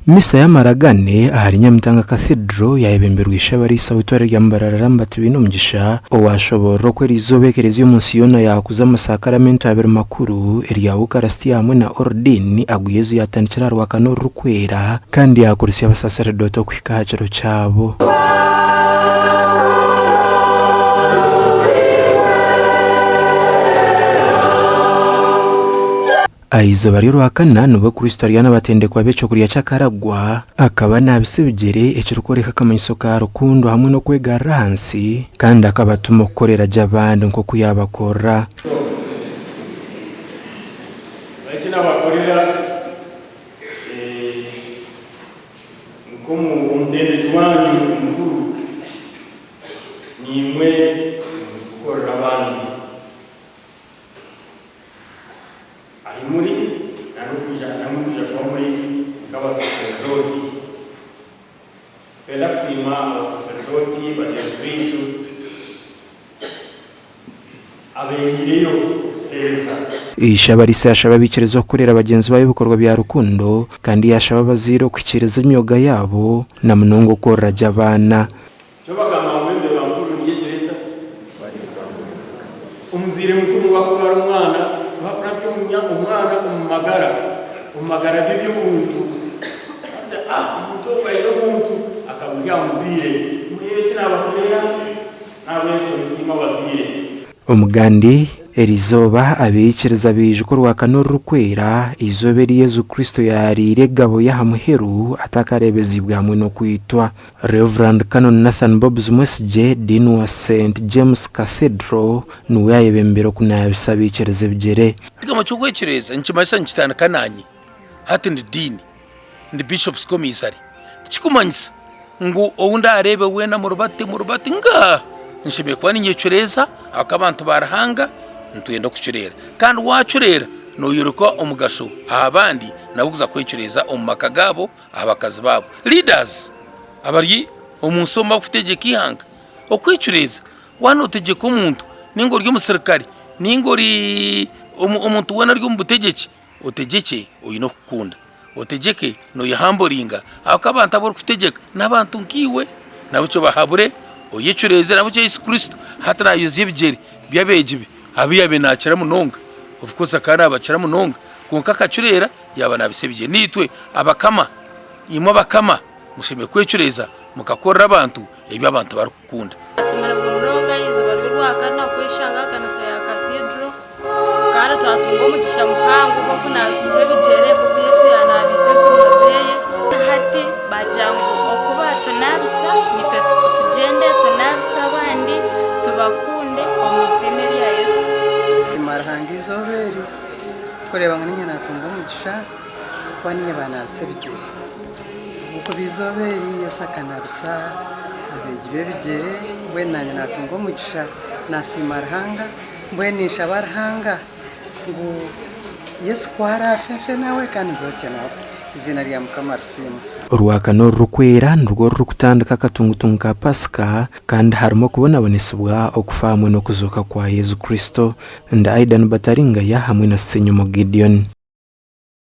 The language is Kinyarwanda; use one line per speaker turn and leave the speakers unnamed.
Misa ya maragane ahari Nyamitanga Cathedral yayebemberwa ishabarisa witware rya Mbararambati binumugisha owashobora ko rizobekereza yo munsi yona yakuza amasakaramentu abiri makuru erya Eucharisty hamwe na ordine aguyezu yatandikira rwakano rukwera kandi yakurisiye abasacerdote kwikahaciro cyabo. Aizo bariro akana nubo Kristariana batendekwa becho kuriya chakaragwa akaba nabisebigere ekirukoreka kamanyiso ka rukundo hamwe no kwegara hansi kandi akabatuma gukorera jabandi nko kuyabakora.
Bakina bakorera nkomu umdende jwanyu mukuru nimwe gukorera abandi muri narukuja kwa muri kaba sacerdoti pelaxima sacerdoti bajesuitu abengireyo teresa
ishabarisa yashaba bikirezo kurera abagenzi bayo bikorwa bya rukundo kandi yashaba baziro kwikireza imyoga yabo na munongo korra jabana
umuzire mukuru wakutwara umwana umwana umagara gibyo umuntu umuntu bayiro umuntu akabuya muzire muye kinabakorera nabeto bisima bazire.
Umugandi erizoba abikiriza bijwe rwakano rukwera izoberi Yesu Kristo yarire gabo yahamuheru atakarebezi bwamwe no kwitwa Reverend Canon Nathan Bobs Mwesje Dean wa St James Cathedral nuwe yayebembero kunabisabikirize bigere
tigama cyo kwekireza nchimasa nchitana kananye hati ndi Dean ndi Bishop's Commissary tikumanyisa ngo owunda arebe wena murubate nga nshimiye kwa ninyekereza akabantu barahanga ntuyenda kucurera kandi wacurera no yuruko omugasho abandi nabuza kwekereza omumaka gabo abakazi babo leaders abari omusoma kutegeka ihanga okwecureza wanotegeka umuntu ningo ryo musirikari ningo ri umuntu wena ryo mubutegeke otegeke oyino kukunda otegeke no yahamboringa akabantu abor kutegeka nabantu nkiwe nabucyo bahabure oyecureze nabucyo Yesu Kristo hatara yuzibigeri byabejibe abiyabe nakira munonga of course akana abakira munonga konka kacurera yaba nabisebije nitwe abakama imwe abakama mushime kwecureza mukakorra abantu ebyo abantu barukunda
asimara munonga yizo barurwakana kwishanga kana saya Cathedral kare twatungo mugisha muhango ko kunabisibwe bigere ko Yesu yanabise tumazeye
hati bajangu okuba tunabisa nitwe tugende tunabisa abandi tubakunde omuzine lya Yesu
marahangizo beri kureba ngo ninye natunga umugisha kwanine banasebigere uko bizoberi yasakanabisa abegibe bigere bwe nanye natunga umugisha nasimarhanga bwe nisha barhanga ngo Yesu kwara fefe nawe kandi zokena izina lya Mukamarisimu.
Urwakano rukwera nurwo rukutandika katungutungu ka Pasika kandi harimo kubonabonesubwa okufamwe no kuzuka kwa Yesu Kristo. Nda Aidan Bataringa ya hamwe na Senyomo Gideon.